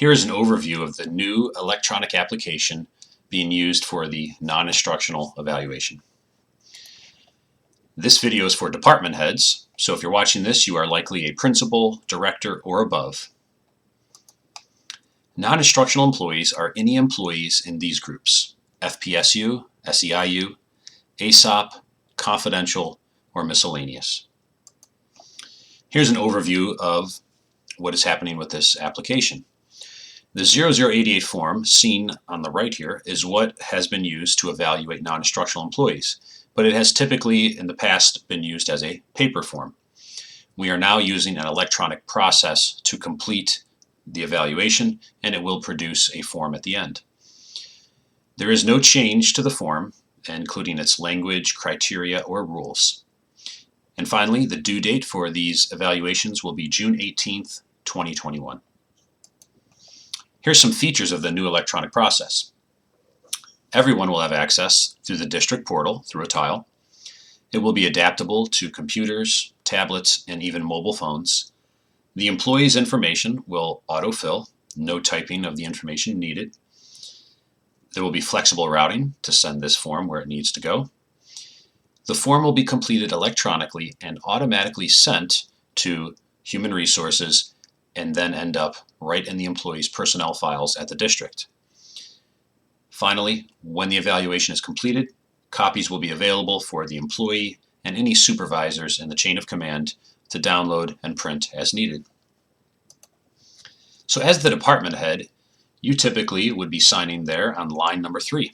Here is an overview of the new electronic application being used for the non-instructional evaluation. This video is for department heads, so if you're watching this, you are likely a principal, director, or above. Non-instructional employees are any employees in these groups: FPSU, SEIU, ASOP, confidential, or miscellaneous. Here's an overview of what is happening with this application. The 0088 form, seen on the right here, is what has been used to evaluate non-instructional employees, but it has typically in the past been used as a paper form. We are now using an electronic process to complete the evaluation, and it will produce a form at the end. There is no change to the form, including its language, criteria, or rules. And finally, the due date for these evaluations will be June 18th, 2021. Here's some features of the new electronic process. Everyone will have access through the district portal through a tile. It will be adaptable to computers, tablets, and even mobile phones. The employee's information will autofill, no typing of the information needed. There will be flexible routing to send this form where it needs to go. The form will be completed electronically and automatically sent to Human Resources and then end up right in the employee's personnel files at the district. Finally, when the evaluation is completed, copies will be available for the employee and any supervisors in the chain of command to download and print as needed. So as the department head, you typically would be signing there on line number 3.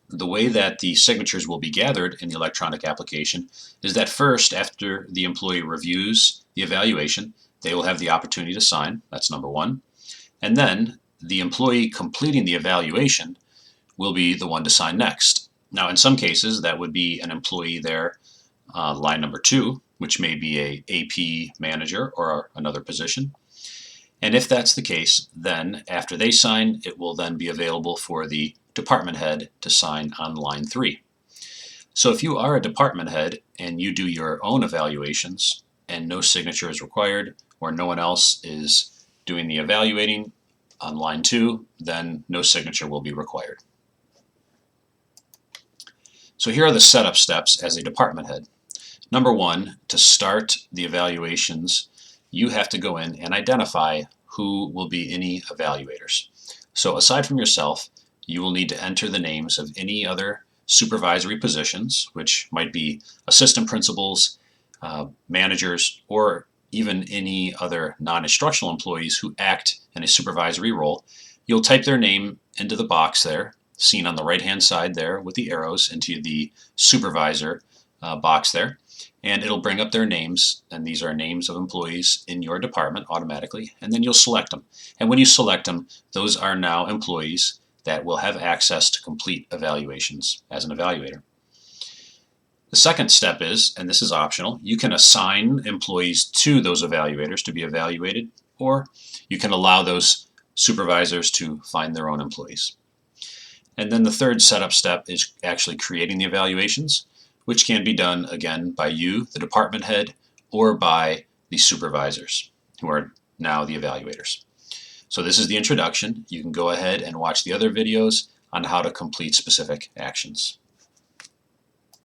The way that the signatures will be gathered in the electronic application is that first, after the employee reviews the evaluation, they will have the opportunity to sign. That's number 1. And then the employee completing the evaluation will be the one to sign next. Now, in some cases, that would be an employee there, line number 2, which may be a AP manager or another position. And if that's the case, then after they sign, it will then be available for the department head to sign on line 3. So if you are a department head and you do your own evaluations and no signature is required, or no one else is doing the evaluating on line 2, then no signature will be required. So here are the setup steps as a department head. Number 1, to start the evaluations, you have to go in and identify who will be any evaluators. So aside from yourself, you will need to enter the names of any other supervisory positions, which might be assistant principals, managers, or even any other non-instructional employees who act in a supervisory role. You'll type their name into the box there, seen on the right-hand side there with the arrows into the supervisor box there, and it'll bring up their names, and these are names of employees in your department automatically, and then you'll select them. And when you select them, those are now employees that will have access to complete evaluations as an evaluator. The second step is, and this is optional, you can assign employees to those evaluators to be evaluated, or you can allow those supervisors to find their own employees. And then the third setup step is actually creating the evaluations, which can be done again by you, the department head, or by the supervisors, who are now the evaluators. So this is the introduction. You can go ahead and watch the other videos on how to complete specific actions.